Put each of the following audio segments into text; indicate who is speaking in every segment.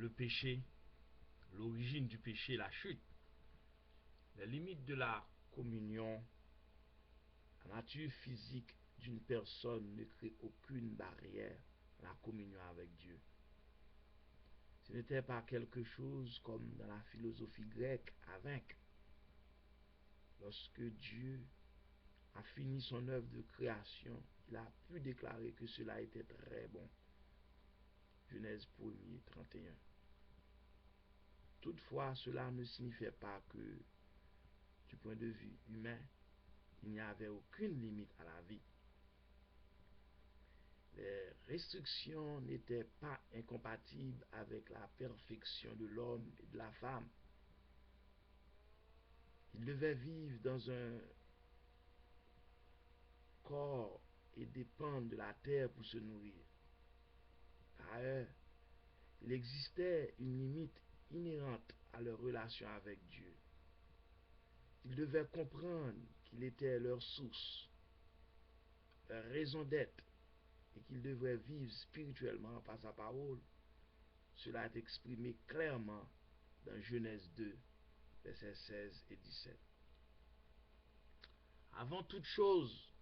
Speaker 1: le péché, l'origine du péché, la chute, les limites de la communion, la nature physique d'une personne ne crée aucune barrière à la communion avec Dieu. Ce n'était pas quelque chose comme dans la philosophie grecque à vaincre. Lorsque Dieu a fini son œuvre de création, il a pu déclarer que cela était très bon. Genèse 1er, 31. Toutefois, cela ne signifiait pas que, du point de vue humain, il n'y avait aucune limite à la vie. Les restrictions n'étaient pas incompatibles avec la perfection de l'homme et de la femme. Ils devaient vivre dans un corps et dépendre de la terre pour se nourrir. Par ailleurs, il existait une limite inhérente à leur relation avec Dieu. Ils devaient comprendre qu'il était leur source, leur raison d'être, et qu'ils devraient vivre spirituellement par sa parole. Cela est exprimé clairement dans Genèse 2, versets 16 et 17. Avant toute chose,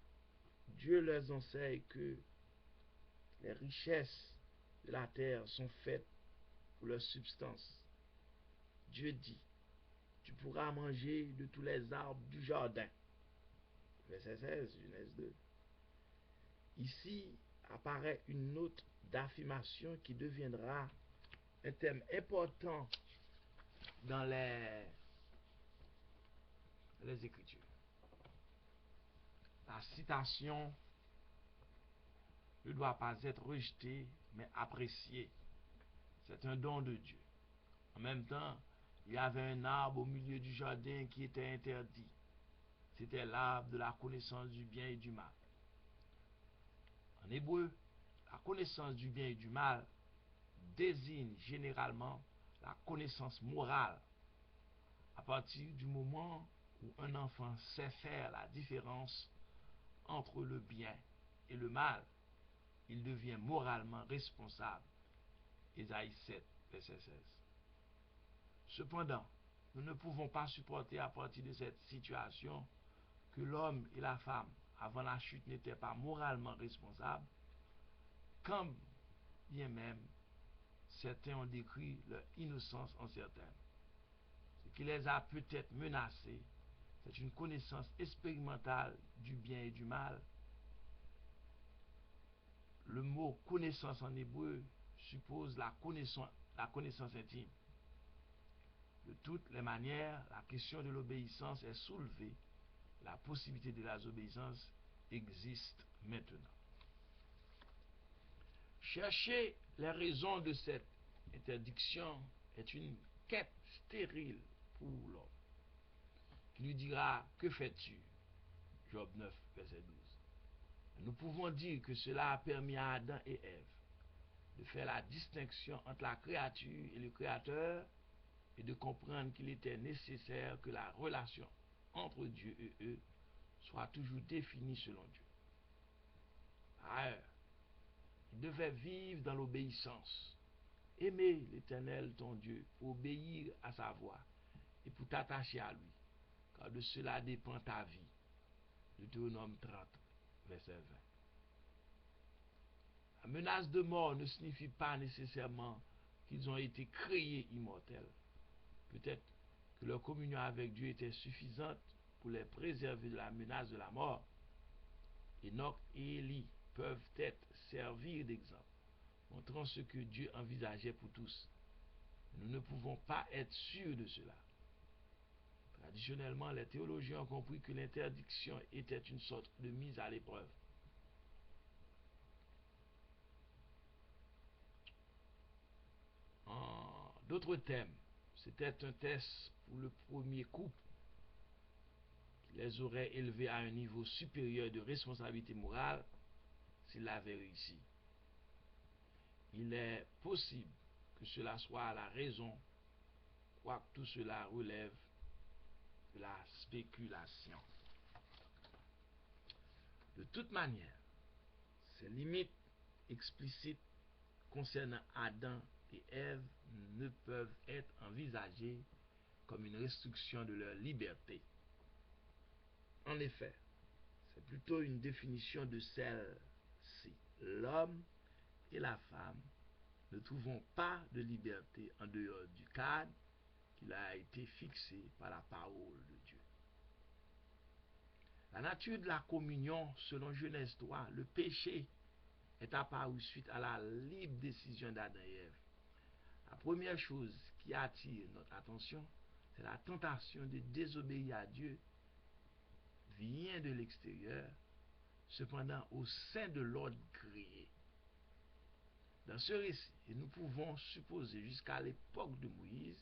Speaker 1: Dieu leur enseigne que les richesses de la terre sont faites pour leur substance. Dieu dit, tu pourras manger de tous les arbres du jardin. Verset 16, Genèse 2. Ici apparaît une note d'affirmation qui deviendra un thème important dans les Écritures. La citation ne doit pas être rejetée, mais appréciée. C'est un don de Dieu. En même temps, il y avait un arbre au milieu du jardin qui était interdit. C'était l'arbre de la connaissance du bien et du mal. En hébreu, la connaissance du bien et du mal désigne généralement la connaissance morale. À partir du moment où un enfant sait faire la différence entre le bien et le mal, il devient moralement responsable. Ésaïe 7, verset 16. Cependant, nous ne pouvons pas supporter à partir de cette situation que l'homme et la femme, avant la chute, n'étaient pas moralement responsables, quand bien même certains ont décrit leur innocence en certains. Ce qui les a peut-être menacés, c'est une connaissance expérimentale du bien et du mal. Le mot connaissance en hébreu suppose la connaissance intime. De toutes les manières, la question de l'obéissance est soulevée. La possibilité de la désobéissance existe maintenant. Chercher les raisons de cette interdiction est une quête stérile pour l'homme, qui lui dira, que fais-tu? Job 9, verset 12. Nous pouvons dire que cela a permis à Adam et Ève de faire la distinction entre la créature et le Créateur et de comprendre qu'il était nécessaire que la relation entre Dieu et eux soit toujours définie selon Dieu. Par ailleurs, ils devaient vivre dans l'obéissance. Aimer l'Éternel ton Dieu pour obéir à sa voix et pour t'attacher à lui, car de cela dépend ta vie. Deutéronome 30, verset 20. La menace de mort ne signifie pas nécessairement qu'ils ont été créés immortels. Peut-être que leur communion avec Dieu était suffisante pour les préserver de la menace de la mort. Enoch et Élie peuvent être servis d'exemple, montrant ce que Dieu envisageait pour tous. Nous ne pouvons pas être sûrs de cela. Traditionnellement, les théologiens ont compris que l'interdiction était une sorte de mise à l'épreuve. En d'autres termes, c'était un test pour le premier couple qui les aurait élevés à un niveau supérieur de responsabilité morale s'il avait réussi. Il est possible que cela soit la raison, quoique tout cela relève de la spéculation. De toute manière, ces limites explicites concernant Adam et Ève ne peuvent être envisagées comme une restriction de leur liberté. En effet, c'est plutôt une définition de celle-ci. L'homme et la femme ne trouvent pas de liberté en dehors du cadre qui leur a été fixé par la parole de Dieu. La nature de la communion, selon Genèse 3, le péché est apparu suite à la libre décision d'Adam et Ève. La première chose qui attire notre attention, c'est la tentation de désobéir à Dieu vient de l'extérieur, cependant au sein de l'ordre créé. Dans ce récit, et nous pouvons supposer jusqu'à l'époque de Moïse,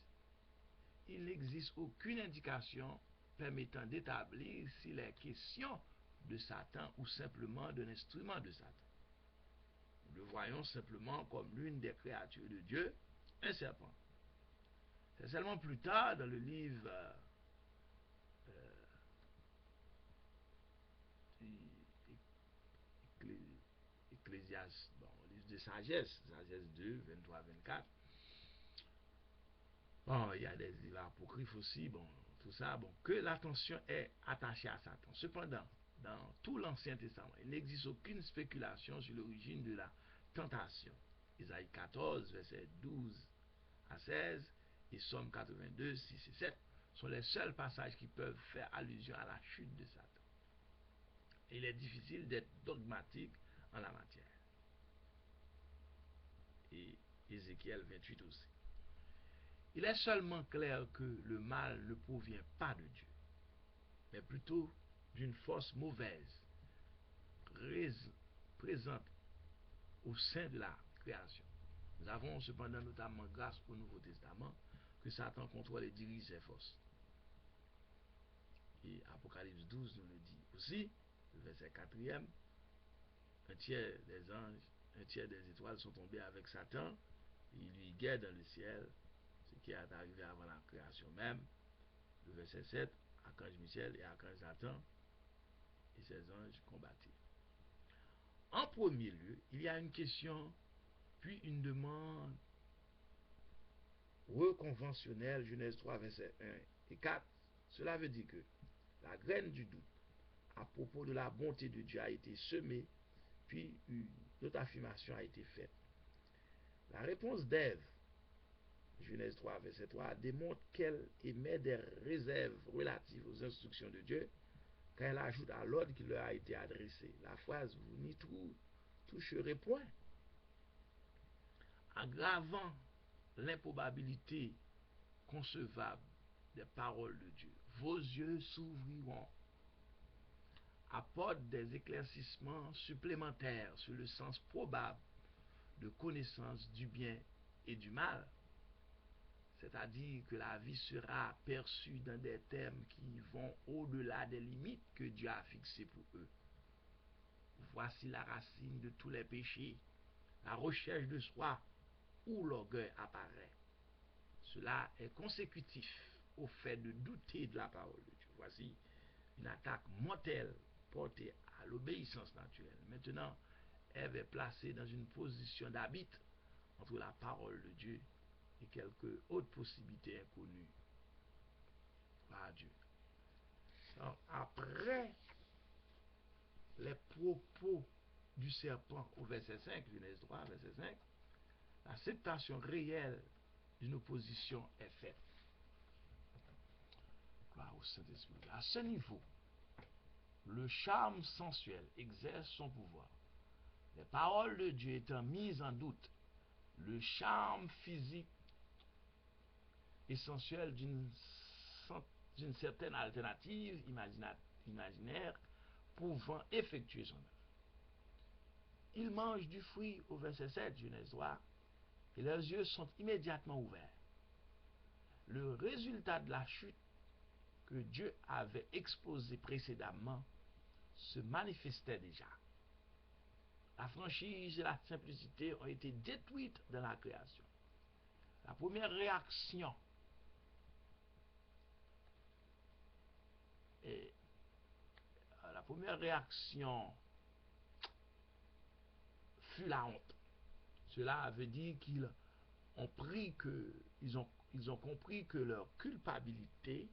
Speaker 1: il n'existe aucune indication permettant d'établir s'il est question de Satan ou simplement d'un instrument de Satan. Nous le voyons simplement comme l'une des créatures de Dieu, un serpent. C'est seulement plus tard dans le livre Ecclésiaste, livre de sagesse 2, 23, 24. Bon, il y a des livres apocryphes aussi, tout ça, que l'attention est attachée à Satan. Cependant, dans tout l'Ancien Testament, il n'existe aucune spéculation sur l'origine de la tentation. Isaïe 14, versets 12 à 16 et Somme 82, 6 et 7 sont les seuls passages qui peuvent faire allusion à la chute de Satan. Et il est difficile d'être dogmatique en la matière. Et Ézéchiel 28 aussi. Il est seulement clair que le mal ne provient pas de Dieu, mais plutôt d'une force mauvaise présente au sein de la création. Nous avons cependant, notamment grâce au Nouveau Testament, que Satan contrôle et dirige ses forces. Et Apocalypse 12 nous le dit aussi, le verset 4e, un tiers des anges, un tiers des étoiles sont tombés avec Satan, et il lui guette dans le ciel ce qui est arrivé avant la création même. Le verset 7, Archange Michel et Archange Satan et ses anges combattirent. En premier lieu, il y a une question, puis une demande reconventionnelle, Genèse 3, verset 1 et 4. Cela veut dire que la graine du doute à propos de la bonté de Dieu a été semée, puis une autre affirmation a été faite. La réponse d'Ève, Genèse 3, verset 3, démontre qu'elle émet des réserves relatives aux instructions de Dieu, quand elle ajoute à l'ordre qui leur a été adressé la phrase « vous n'y toucherez point », aggravant l'improbabilité concevable des paroles de Dieu. Vos yeux s'ouvriront, apporte des éclaircissements supplémentaires sur le sens probable de connaissance du bien et du mal. C'est-à-dire que la vie sera perçue dans des termes qui vont au-delà des limites que Dieu a fixées pour eux. Voici la racine de tous les péchés, la recherche de soi, où l'orgueil apparaît. Cela est consécutif au fait de douter de la parole de Dieu. Voici une attaque mortelle portée à l'obéissance naturelle. Maintenant, Ève est placée dans une position d'arbitre entre la parole de Dieu et quelques autres possibilités inconnues par Dieu. Alors, après les propos du serpent au verset 5, Genèse 3, verset 5, l'acceptation réelle d'une opposition est faite. Gloire au Saint-Esprit. À ce niveau, le charme sensuel exerce son pouvoir. Les paroles de Dieu étant mises en doute, le charme physique et sensuel d'une certaine alternative imaginaire pouvant effectuer son œuvre. Ils mangent du fruit au verset 7, Genèse 3, et leurs yeux sont immédiatement ouverts. Le résultat de la chute que Dieu avait exposé précédemment se manifestait déjà. La franchise et la simplicité ont été détruites dans la création. La première réaction fut la honte. Cela veut dire qu'ils ils ont compris que leur culpabilité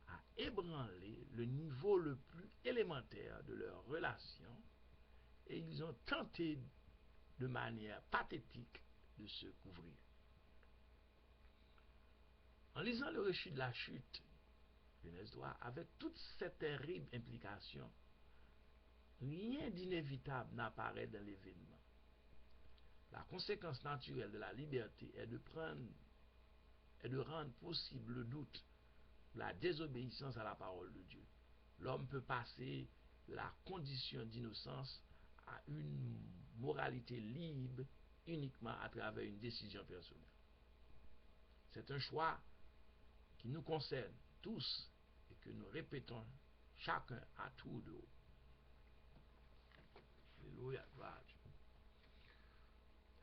Speaker 1: a ébranlé le niveau le plus élémentaire de leur relation et ils ont tenté de manière pathétique de se couvrir. En lisant le récit de la chute, Genèse 3, avec toute cette terrible implication, rien d'inévitable n'apparaît dans l'événement. La conséquence naturelle de la liberté est de rendre possible le doute, la désobéissance à la parole de Dieu. L'homme peut passer la condition d'innocence à une moralité libre uniquement à travers une décision personnelle. C'est un choix qui nous concerne tous et que nous répétons chacun à tour de rôle. Alléluia, gloire à Dieu.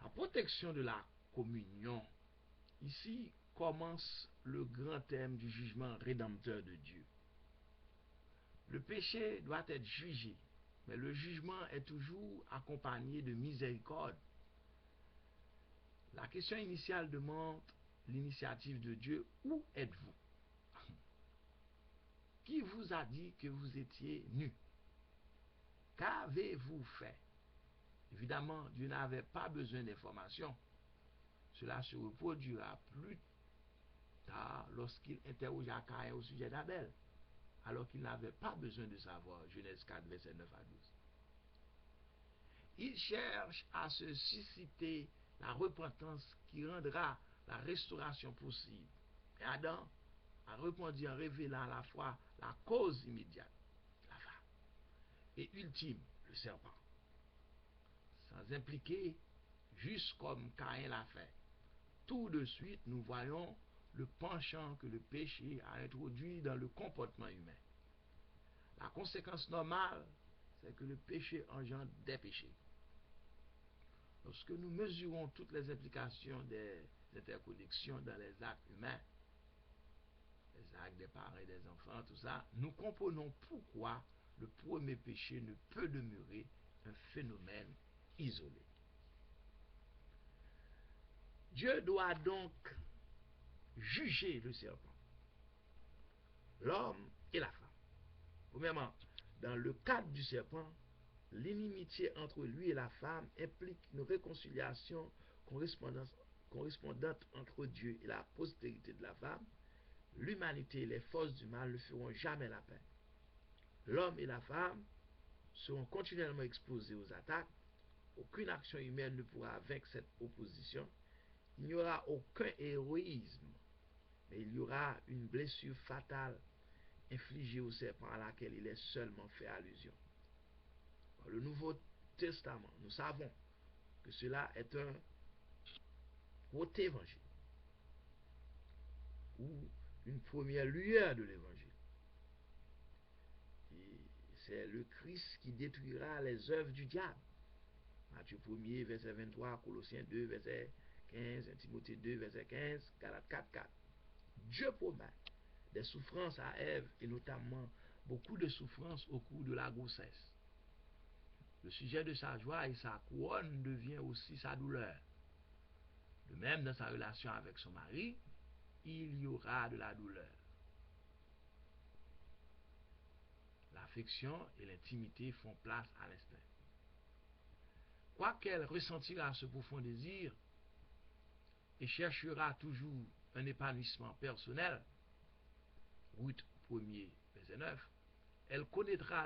Speaker 1: La protection de la communion. Ici commence le grand thème du jugement rédempteur de Dieu. Le péché doit être jugé, mais le jugement est toujours accompagné de miséricorde. La question initiale demande l'initiative de Dieu. Où êtes-vous? Qui vous a dit que vous étiez nus? Qu'avez-vous fait? Évidemment, Dieu n'avait pas besoin d'informations. Cela se reproduira plus tard lorsqu'il interrogea Caïn au sujet d'Abel, alors qu'il n'avait pas besoin de savoir. Genèse 4, verset 9 à 12. Il cherche à se susciter la repentance qui rendra la restauration possible. Et Adam a répondu en révélant à la fois la cause immédiate, la femme, et ultime, le serpent, sans impliquer, juste comme Caïn l'a fait. Tout de suite, nous voyons le penchant que le péché a introduit dans le comportement humain. La conséquence normale, c'est que le péché engendre des péchés. Lorsque nous mesurons toutes les implications des interconnexions dans les actes humains, les actes des parents et des enfants, tout ça, nous comprenons pourquoi le premier péché ne peut demeurer un phénomène isolé. Dieu doit donc juger le serpent, l'homme et la femme. Premièrement, dans le cadre du serpent, l'inimitié entre lui et la femme implique une réconciliation correspondante entre Dieu et la postérité de la femme. L'humanité et les forces du mal ne feront jamais la paix. L'homme et la femme seront continuellement exposés aux attaques. Aucune action humaine ne pourra vaincre cette opposition. Il n'y aura aucun héroïsme, mais il y aura une blessure fatale infligée au serpent à laquelle il est seulement fait allusion. Dans le Nouveau Testament, nous savons que cela est un haut évangile ou une première lueur de l'évangile. C'est le Christ qui détruira les œuvres du diable. Matthieu 1er, verset 23, Colossiens 2, verset 15, Timothée 2, verset 15, Galates 4, 4. Dieu promet des souffrances à Ève et notamment beaucoup de souffrances au cours de la grossesse. Le sujet de sa joie et sa couronne devient aussi sa douleur. De même, dans sa relation avec son mari, il y aura de la douleur. L'affection et l'intimité font place à l'instinct. Quoiqu'elle ressentira ce profond désir et cherchera toujours un épanouissement personnel, Ruth 1er, verset 9, elle connaîtra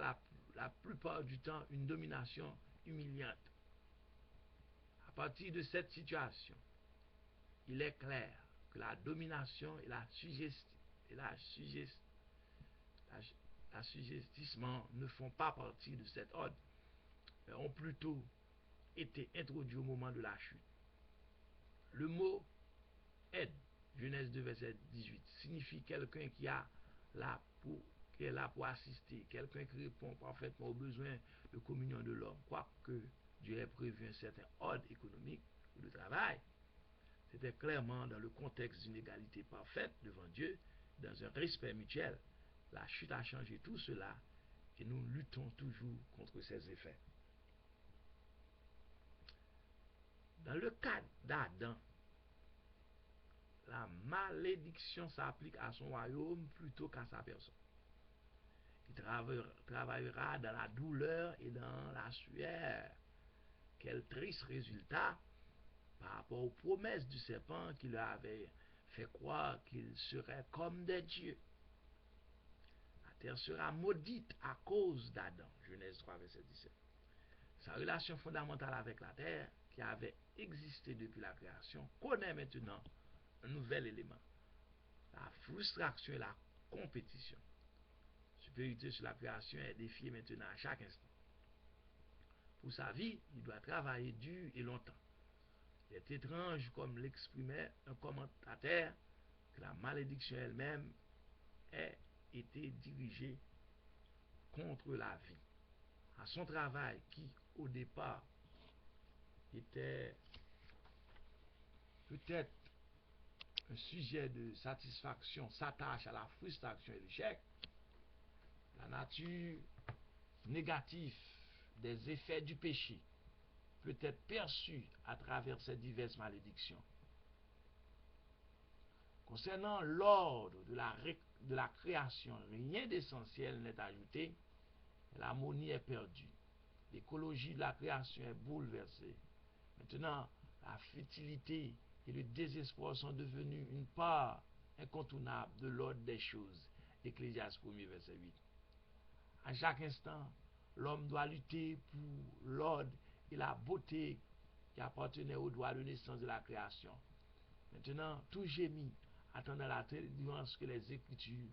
Speaker 1: la plupart du temps une domination humiliante. À partir de cette situation, il est clair que la domination et l'assujettissement ne font pas partie de cet ordre, mais ont plutôt été introduits au moment de la chute. Le mot aide, Genèse 2, verset 18, signifie quelqu'un qui est là pour assister, quelqu'un qui répond parfaitement aux besoins de communion de l'homme. Quoique Dieu ait prévu un certain ordre économique ou de travail, c'était clairement dans le contexte d'une égalité parfaite devant Dieu, dans un respect mutuel. La chute a changé tout cela et nous luttons toujours contre ses effets. Dans le cadre d'Adam, la malédiction s'applique à son royaume plutôt qu'à sa personne. Il travaillera dans la douleur et dans la sueur. Quel triste résultat par rapport aux promesses du serpent qui leur avait fait croire qu'ils seraient comme des dieux. La terre sera maudite à cause d'Adam. Genèse 3, verset 17. Sa relation fondamentale avec la terre, qui avait existé depuis la création, connaît maintenant un nouvel élément. La frustration et la compétition. Supériorité sur la création est défiée maintenant à chaque instant. Pour sa vie, il doit travailler dur et longtemps. Il est étrange, comme l'exprimait un commentateur, que la malédiction elle-même ait été dirigée contre la vie. À son travail qui, au départ, était peut-être un sujet de satisfaction, s'attache à la frustration et l'échec, la nature négative des effets du péché peut être perçue à travers ces diverses malédictions. Concernant l'ordre de la création, rien d'essentiel n'est ajouté, l'harmonie est perdue. L'écologie de la création est bouleversée. Maintenant, la futilité et le désespoir sont devenus une part incontournable de l'ordre des choses. Ecclésiaste 1er, verset 8. À chaque instant, l'homme doit lutter pour l'ordre et la beauté qui appartenaient au droit de naissance de la création. Maintenant, tout gémit, attendant la délivrance que les Écritures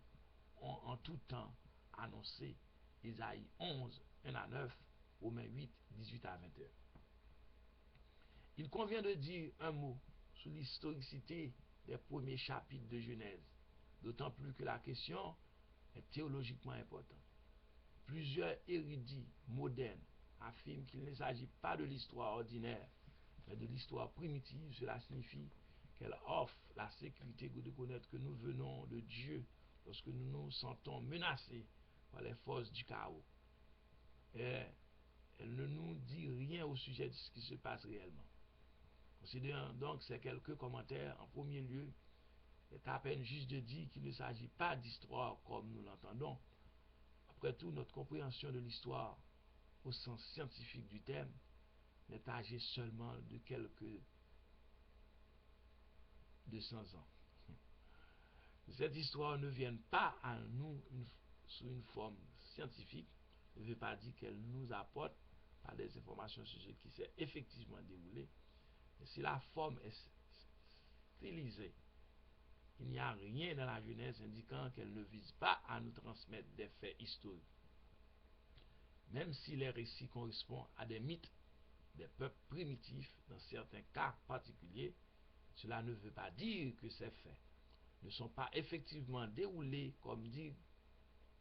Speaker 1: ont en tout temps annoncé. Isaïe 11, 1 à 9, Romains 8, 18 à 21. Il convient de dire un mot sur l'historicité des premiers chapitres de Genèse, d'autant plus que la question est théologiquement importante. Plusieurs érudits modernes affirment qu'il ne s'agit pas de l'histoire ordinaire, mais de l'histoire primitive. Cela signifie qu'elle offre la sécurité de connaître que nous venons de Dieu lorsque nous nous sentons menacés par les forces du chaos. Et elle ne nous dit rien au sujet de ce qui se passe réellement. Considérons donc ces quelques commentaires. En premier lieu, il est à peine juste de dire qu'il ne s'agit pas d'histoire comme nous l'entendons. Après tout, notre compréhension de l'histoire, au sens scientifique du terme, n'est âgée seulement de quelques 200 ans. Cette histoire ne vient pas à nous sous une forme scientifique, ne veut pas dire qu'elle nous apporte par des informations sur ce qui s'est effectivement déroulé. Et si la forme est stylisée, il n'y a rien dans la Genèse indiquant qu'elle ne vise pas à nous transmettre des faits historiques. Même si les récits correspondent à des mythes des peuples primitifs dans certains cas particuliers, cela ne veut pas dire que ces faits ne sont pas effectivement déroulés comme dit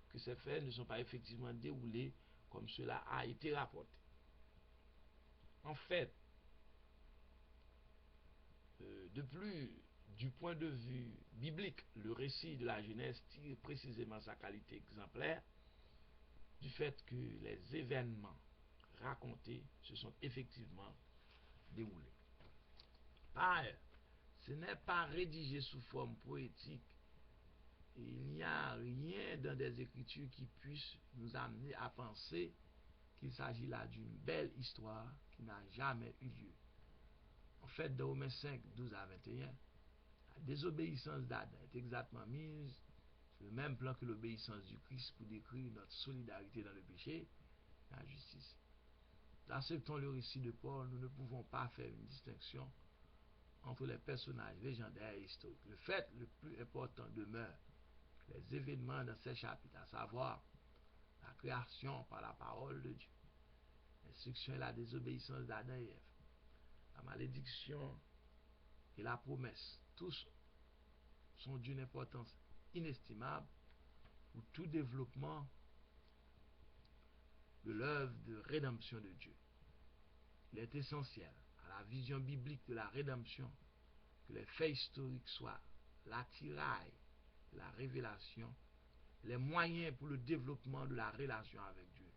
Speaker 1: que ces faits ne sont pas effectivement déroulés comme cela a été rapporté. En fait, de plus, du point de vue biblique, le récit de la Genèse tire précisément sa qualité exemplaire du fait que les événements racontés se sont effectivement déroulés. Par ailleurs, ce n'est pas rédigé sous forme poétique. Il n'y a rien dans des Écritures qui puisse nous amener à penser qu'il s'agit là d'une belle histoire qui n'a jamais eu lieu. En fait, dans Romains 5, 12 à 21, la désobéissance d'Adam est exactement mise sur le même plan que l'obéissance du Christ pour décrire notre solidarité dans le péché et la justice. Acceptons le récit de Paul, nous ne pouvons pas faire une distinction entre les personnages légendaires et historiques. Le fait le plus important demeure les événements dans ces chapitres, à savoir la création par la parole de Dieu, l'instruction et la désobéissance d'Adam et Ève, la malédiction et la promesse. Tous sont d'une importance inestimable pour tout développement de l'œuvre de rédemption de Dieu. Il est essentiel à la vision biblique de la rédemption que les faits historiques soient l'attirail de la révélation, les moyens pour le développement de la relation avec Dieu.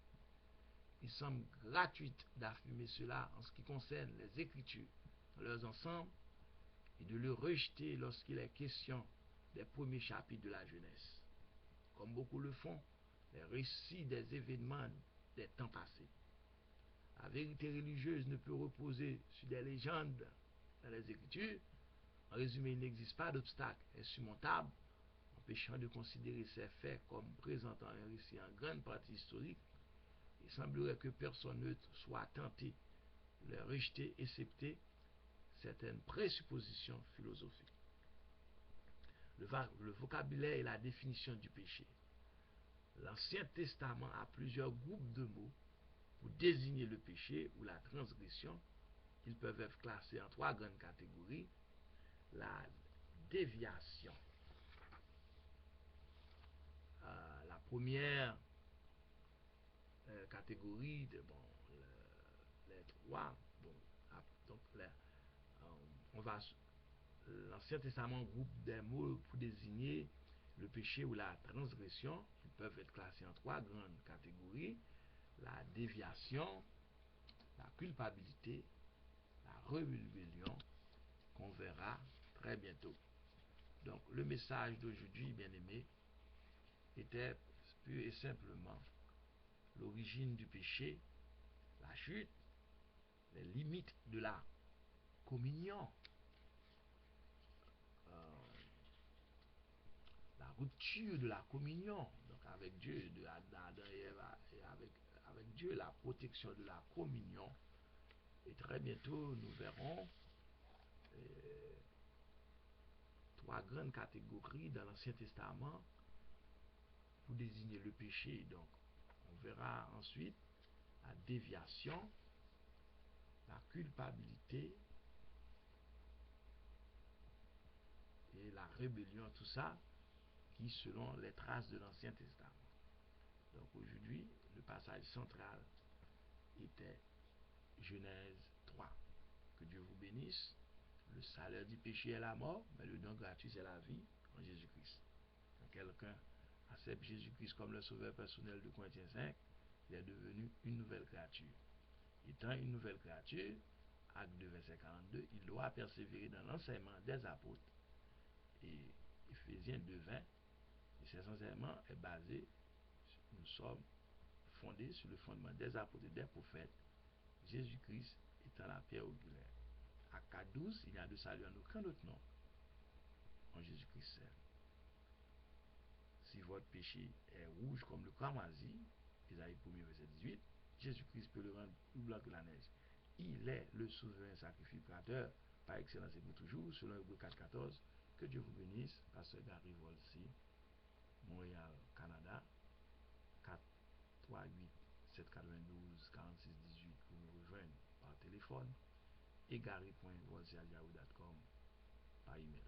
Speaker 1: Il semble gratuit d'affirmer cela en ce qui concerne les Écritures dans leurs ensembles et de le rejeter lorsqu'il est question des premiers chapitres de la Genèse, comme beaucoup le font, les récits des événements des temps passés. La vérité religieuse ne peut reposer sur des légendes dans les Écritures. En résumé, il n'existe pas d'obstacle insurmontable empêchant de considérer ces faits comme présentant un récit en grande partie historique. Il semblerait que personne neutre soit tenté de les rejeter, excepté certaines présuppositions philosophiques. Le vocabulaire et la définition du péché. L'Ancien Testament a plusieurs groupes de mots pour désigner le péché ou la transgression. Ils peuvent être classés en trois grandes catégories. La déviation. La première catégorie, les trois, donc on va l'Ancien Testament groupe des mots pour désigner le péché ou la transgression. Ils peuvent être classés en trois grandes catégories. La déviation, la culpabilité, la rébellion, qu'on verra très bientôt. Donc le message d'aujourd'hui, bien aimé, était pur et simplement l'origine du péché, la chute, les limites de la communion, la rupture de la communion, donc avec Dieu, de Adam et Ève, et avec Dieu, la protection de la communion. Et très bientôt, nous verrons trois grandes catégories dans l'Ancien Testament pour désigner le péché. Donc, on verra ensuite la déviation, la culpabilité et la rébellion, tout ça qui selon les traces de l'Ancien Testament. Donc aujourd'hui, le passage central était Genèse 3. Que Dieu vous bénisse. Le salaire du péché est la mort, mais le don gratuit c'est la vie en Jésus-Christ. Quand quelqu'un accepte Jésus-Christ comme le sauveur personnel de Corinthiens 5, il est devenu une nouvelle créature. Étant une nouvelle créature, acte 2, verset 42, il doit persévérer dans l'enseignement des apôtres. Et Éphésiens 2, 20, et cet enseignement est basé, nous sommes fondés sur le fondement des apôtres et des prophètes, Jésus-Christ étant la pierre angulaire. À 4.12, il n'y a de salut en aucun autre nom, en Jésus-Christ seul. Si votre péché est rouge comme le cramoisi, Isaïe 1er, verset 18, Jésus-Christ peut le rendre plus blanc que la neige. Il est le souverain sacrificateur par excellence et pour toujours, selon Hébreux 4.14. Que Dieu vous bénisse. Pasteur Gary Volsi, Montréal, Canada, 438 792 46 18 pour me rejoindre par téléphone et gary.volsi@yahoo.com par email.